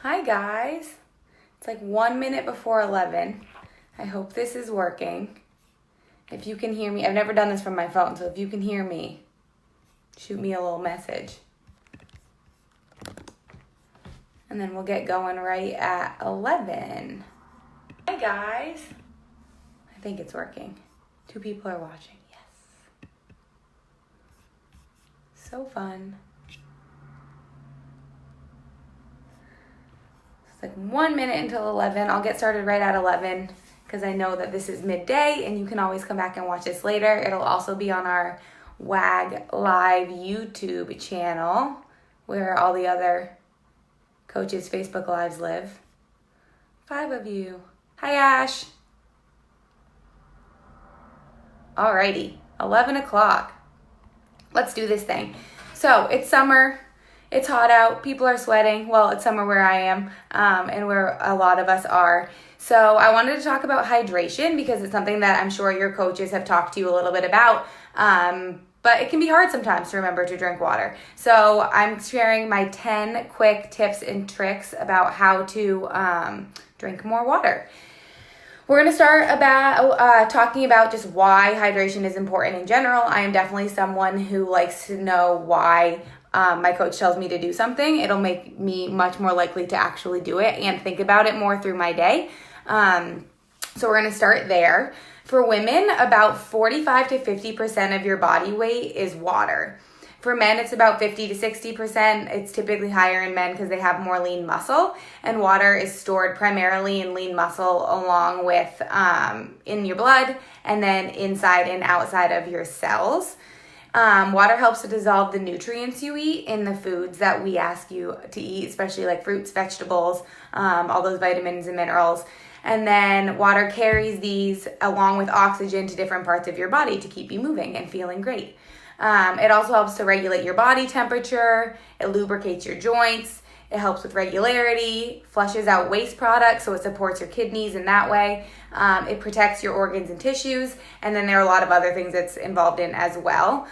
Hi guys, it's like 1 minute before 11. I hope this is working. If you can hear me, I've never done this from my phone, so if you can hear me, shoot me a little message. And then we'll get going right at 11. Hi guys. I think it's working. 2 people are watching, yes. So fun. Like 1 minute until 11. I'll get started right at 11 because I know that this is midday and you can always come back and watch this later. It'll also be on our WAG Live YouTube channel where all the other coaches' Facebook Lives live. 5 of you. Hi, Ash. Alrighty, 11 o'clock. Let's do this thing. So it's summer. It's hot out, people are sweating. Well, it's summer where I am and where a lot of us are. So I wanted to talk about hydration because it's something that I'm sure your coaches have talked to you a little bit about. But it can be hard sometimes to remember to drink water. So I'm sharing my 10 quick tips and tricks about how to drink more water. We're going to start about talking about just why hydration is important in general. I am definitely someone who likes to know why my coach tells me to do something. It'll make me much more likely to actually do it and think about it more through my day. So we're going to start there. For women, about 45 to 50% of your body weight is water. For men, it's about 50 to 60%. It's typically higher in men because they have more lean muscle, and water is stored primarily in lean muscle along with in your blood and then inside and outside of your cells. Water helps to dissolve the nutrients you eat in the foods that we ask you to eat, especially like fruits, vegetables, all those vitamins and minerals. And then water carries these along with oxygen to different parts of your body to keep you moving and feeling great. It also helps to regulate your body temperature. It lubricates your joints. It helps with regularity, flushes out waste products, so it supports your kidneys in that way. It protects your organs and tissues, and then there are a lot of other things it's involved in as well.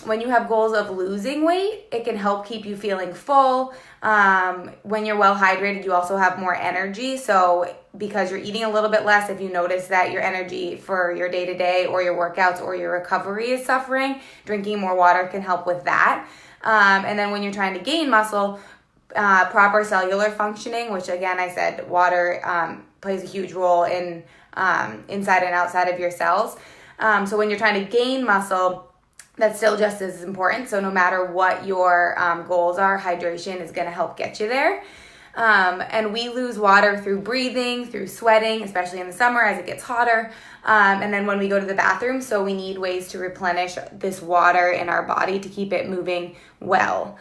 When you have goals of losing weight, it can help keep you feeling full. When you're well hydrated, you also have more energy. So because you're eating a little bit less, if you notice that your energy for your day-to-day or your workouts or your recovery is suffering, drinking more water can help with that. And then when you're trying to gain muscle, proper cellular functioning, which again, I said water plays a huge role in inside and outside of your cells. So when you're trying to gain muscle, that's still just as important. So no matter what your goals are, hydration is going to help get you there. And we lose water through breathing, through sweating, especially in the summer as it gets hotter. And then when we go to the bathroom, so we need ways to replenish this water in our body to keep it moving well.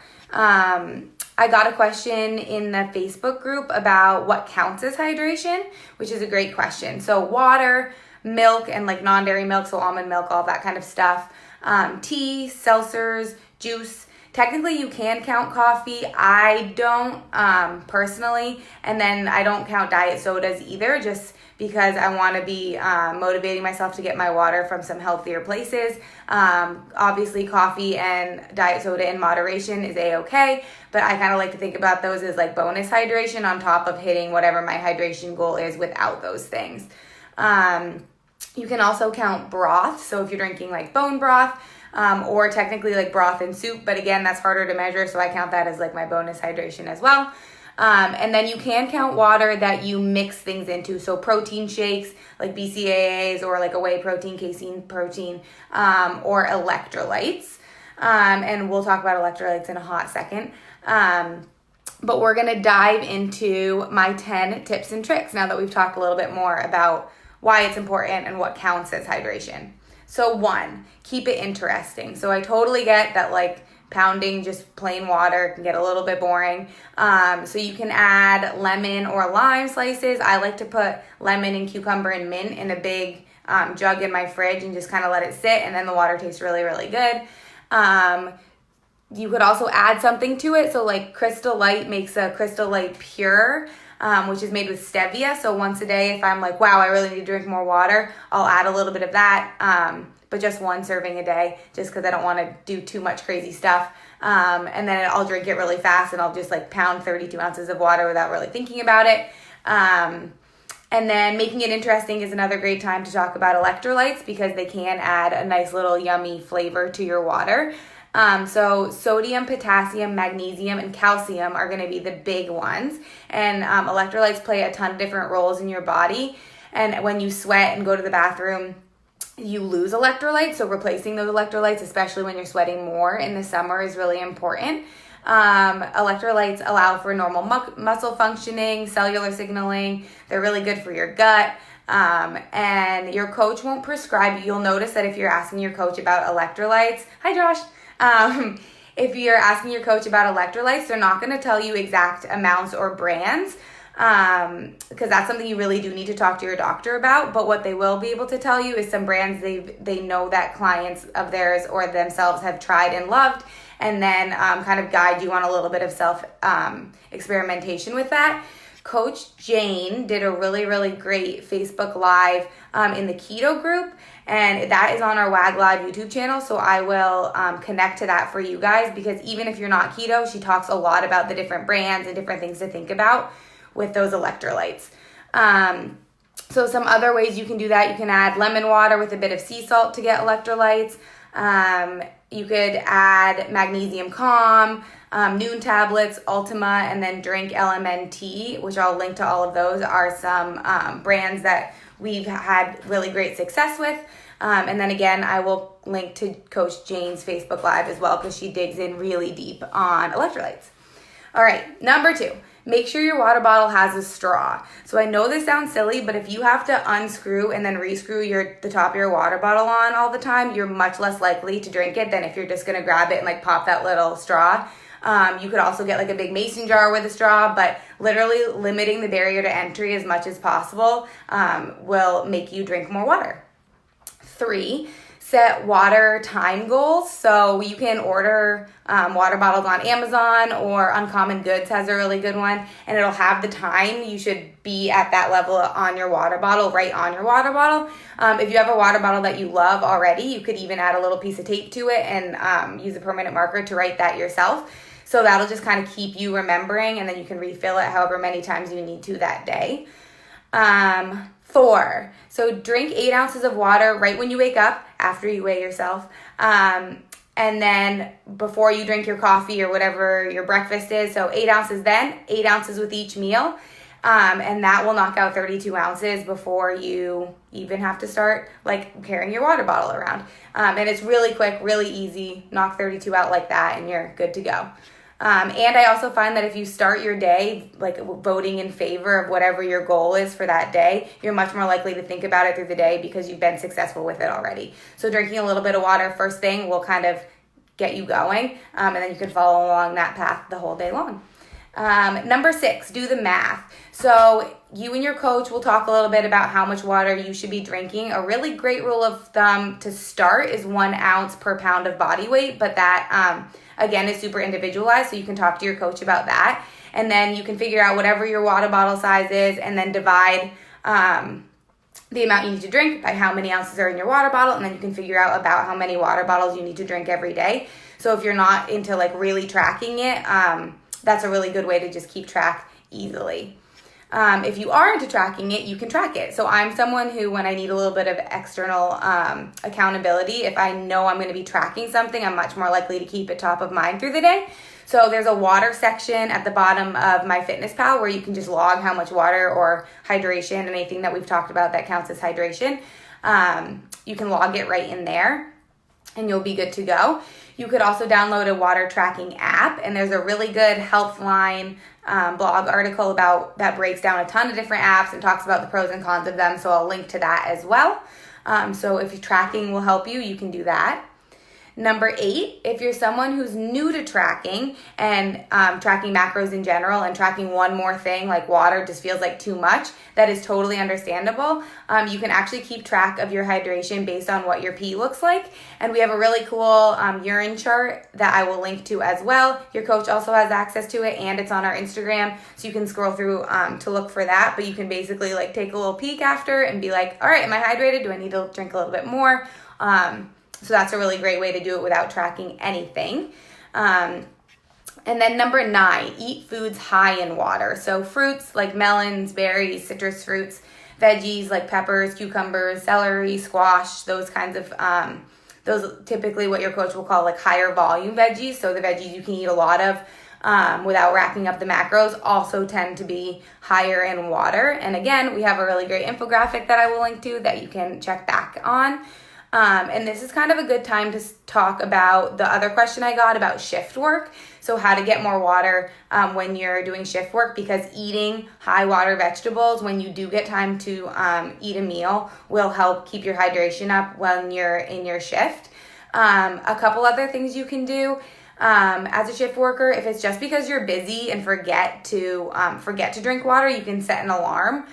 I got a question in the Facebook group about what counts as hydration, which is a great question. So water, milk, and like non-dairy milk, so almond milk, all that kind of stuff. Tea, seltzers, juice. Technically, you can count coffee. I don't personally, and then I don't count diet sodas either, just because I want to be motivating myself to get my water from some healthier places. Obviously, coffee and diet soda in moderation is a-okay, but I kind of like to think about those as like bonus hydration on top of hitting whatever my hydration goal is without those things. You can also count broth. So if you're drinking like bone broth, or technically like broth and soup, but again, that's harder to measure. So I count that as like my bonus hydration as well. And then you can count water that you mix things into. So protein shakes like BCAAs or like a whey protein, casein protein, or electrolytes. And we'll talk about electrolytes in a hot second. But we're going to dive into my 10 tips and tricks now that we've talked a little bit more about why it's important and what counts as hydration. So 1, keep it interesting. So I totally get that like pounding just plain water can get a little bit boring. So you can add lemon or lime slices. I like to put lemon and cucumber and mint in a big jug in my fridge and just kind of let it sit, and then the water tastes really, really good. You could also add something to it. So like Crystal Light makes a Crystal Light Pure, which is made with stevia. So once a day, if I'm like, wow, I really need to drink more water, I'll add a little bit of that. But just 1 serving a day, just because I don't want to do too much crazy stuff. And then I'll drink it really fast, and I'll just like pound 32 ounces of water without really thinking about it. And then making it interesting is another great time to talk about electrolytes, because they can add a nice little yummy flavor to your water. So sodium, potassium, magnesium, and calcium are going to be the big ones. And electrolytes play a ton of different roles in your body. And when you sweat and go to the bathroom, you lose electrolytes. So replacing those electrolytes, especially when you're sweating more in the summer, is really important. Electrolytes allow for normal muscle functioning, cellular signaling. They're really good for your gut. And your coach won't prescribe. You'll notice that if you're asking your coach about electrolytes, hi Josh. If you're asking your coach about electrolytes, they're not going to tell you exact amounts or brands, because that's something you really do need to talk to your doctor about. But what they will be able to tell you is some brands they know that clients of theirs or themselves have tried and loved, and then kind of guide you on a little bit of self experimentation with that. Coach Jane did a really, really great Facebook Live in the keto group, and that is on our WAG Live YouTube channel, so I will connect to that for you guys, because even if you're not keto, she talks a lot about the different brands and different things to think about with those electrolytes. So some other ways you can do that: you can add lemon water with a bit of sea salt to get electrolytes. You could add magnesium calm, Noon tablets, Ultima, and then drink LMNT, which I'll link to all of those, are some brands that we've had really great success with. And then again, I will link to Coach Jane's Facebook Live as well, because she digs in really deep on electrolytes. All right, number 2. Make sure your water bottle has a straw. So I know this sounds silly, but if you have to unscrew and then rescrew the top of your water bottle on all the time, you're much less likely to drink it than if you're just gonna grab it and like pop that little straw. You could also get like a big mason jar with a straw, but literally limiting the barrier to entry as much as possible will make you drink more water. 3, set water time goals. So you can order water bottles on Amazon, or Uncommon Goods has a really good one, and it'll have the time you should be at that level on your water bottle, right on your water bottle. If you have a water bottle that you love already, you could even add a little piece of tape to it and use a permanent marker to write that yourself. So that'll just kind of keep you remembering, and then you can refill it however many times you need to that day. 4, so drink 8 ounces of water right when you wake up, after you weigh yourself, and then before you drink your coffee or whatever your breakfast is. So 8 ounces then, 8 ounces with each meal, and that will knock out 32 ounces before you even have to start like carrying your water bottle around. And it's really quick, really easy. Knock 32 out like that and you're good to go. And I also find that if you start your day like voting in favor of whatever your goal is for that day, you're much more likely to think about it through the day because you've been successful with it already. So drinking a little bit of water first thing will kind of get you going, and then you can follow along that path the whole day long. Number 6, do the math. So you and your coach will talk a little bit about how much water you should be drinking. A really great rule of thumb to start is 1 ounce per pound of body weight, but that again is super individualized, so you can talk to your coach about that. And then you can figure out whatever your water bottle size is, and then divide the amount you need to drink by how many ounces are in your water bottle, and then you can figure out about how many water bottles you need to drink every day. So if you're not into like really tracking it, that's a really good way to just keep track easily. If you are into tracking it, you can track it. So I'm someone who, when I need a little bit of external accountability, if I know I'm going to be tracking something, I'm much more likely to keep it top of mind through the day. So there's a water section at the bottom of MyFitnessPal where you can just log how much water or hydration, and anything that we've talked about that counts as hydration. You can log it right in there and you'll be good to go. You could also download a water tracking app, and there's a really good Healthline blog article that breaks down a ton of different apps and talks about the pros and cons of them, so I'll link to that as well. So if tracking will help you, you can do that. Number 8, if you're someone who's new to tracking and tracking macros in general, and tracking one more thing like water just feels like too much, that is totally understandable. You can actually keep track of your hydration based on what your pee looks like. And we have a really cool urine chart that I will link to as well. Your coach also has access to it, and it's on our Instagram, so you can scroll through to look for that. But you can basically like take a little peek after and be like, all right, am I hydrated? Do I need to drink a little bit more? So that's a really great way to do it without tracking anything. And then number 9, eat foods high in water. So fruits like melons, berries, citrus fruits, veggies like peppers, cucumbers, celery, squash, those kinds of, those typically what your coach will call like higher volume veggies. So the veggies you can eat a lot of without racking up the macros also tend to be higher in water. And again, we have a really great infographic that I will link to that you can check back on. And this is kind of a good time to talk about the other question I got about shift work. So how to get more water when you're doing shift work, because eating high water vegetables when you do get time to eat a meal will help keep your hydration up when you're in your shift. A couple other things you can do as a shift worker, if it's just because you're busy and forget to drink water, you can set an alarm.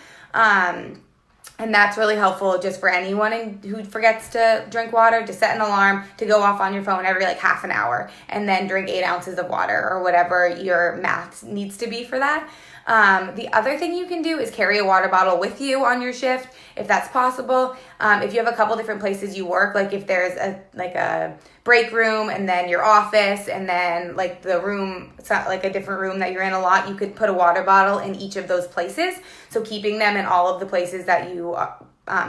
And that's really helpful just for anyone who forgets to drink water, to set an alarm to go off on your phone every like half an hour and then drink 8 ounces of water or whatever your math needs to be for that. The other thing you can do is carry a water bottle with you on your shift if that's possible. If you have a couple different places you work, like if there's a break room and then your office and then like the room, it's not like a different room that you're in a lot, you could put a water bottle in each of those places. So keeping them in all of the places that you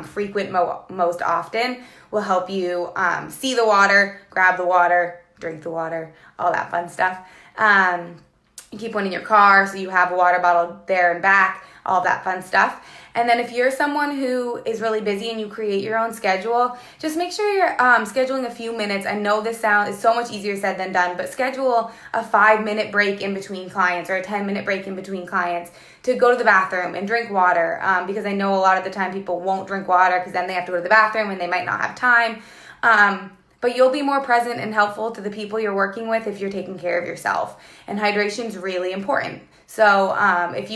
frequent most often will help you see the water, grab the water, drink the water, all that fun stuff. You keep one in your car so you have a water bottle there and back, all that fun stuff. And then if you're someone who is really busy and you create your own schedule, just make sure you're scheduling a few minutes. I know this is so much easier said than done, but schedule a 5-minute break in between clients or a 10-minute break in between clients to go to the bathroom and drink water, because I know a lot of the time people won't drink water because then they have to go to the bathroom and they might not have time. But you'll be more present and helpful to the people you're working with if you're taking care of yourself. And hydration is really important. So if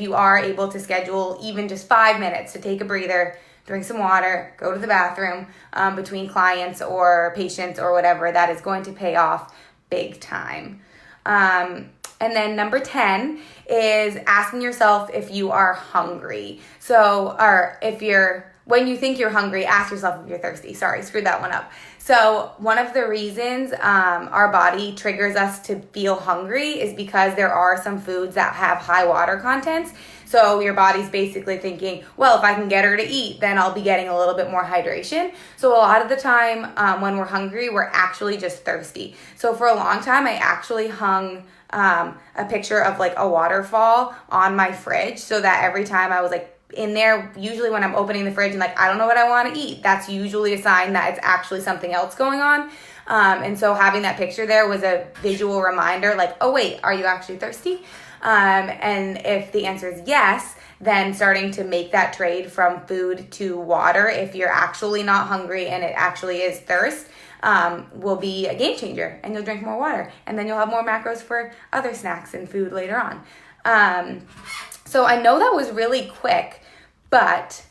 you are able to schedule even just 5 minutes to take a breather, drink some water, go to the bathroom between clients or patients or whatever, that is going to pay off big time. And then number 10 is asking yourself if you are hungry. So, or when you think you're hungry, ask yourself if you're thirsty. Sorry, screwed that one up. So one of the reasons our body triggers us to feel hungry is because there are some foods that have high water contents. So your body's basically thinking, well, if I can get her to eat, then I'll be getting a little bit more hydration. So a lot of the time when we're hungry, we're actually just thirsty. So for a long time, I actually hung a picture of like a waterfall on my fridge so that every time I was like in there, usually when I'm opening the fridge and like, I don't know what I want to eat, that's usually a sign that it's actually something else going on. And so having that picture there was a visual reminder like, oh wait, are you actually thirsty? And if the answer is yes, then starting to make that trade from food to water, if you're actually not hungry and it actually is thirst, will be a game changer, and you'll drink more water, and then you'll have more macros for other snacks and food later on. So I know that was really quick, but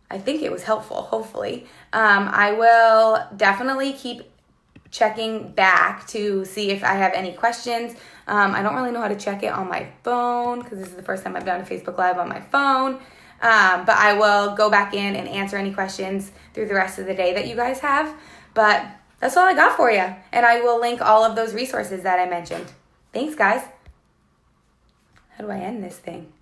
I think it was helpful, hopefully. I will definitely keep checking back to see if I have any questions. I don't really know how to check it on my phone because this is the first time I've done a Facebook Live on my phone. But I will go back in and answer any questions through the rest of the day that you guys have. But that's all I got for you. And I will link all of those resources that I mentioned. Thanks, guys. How do I end this thing?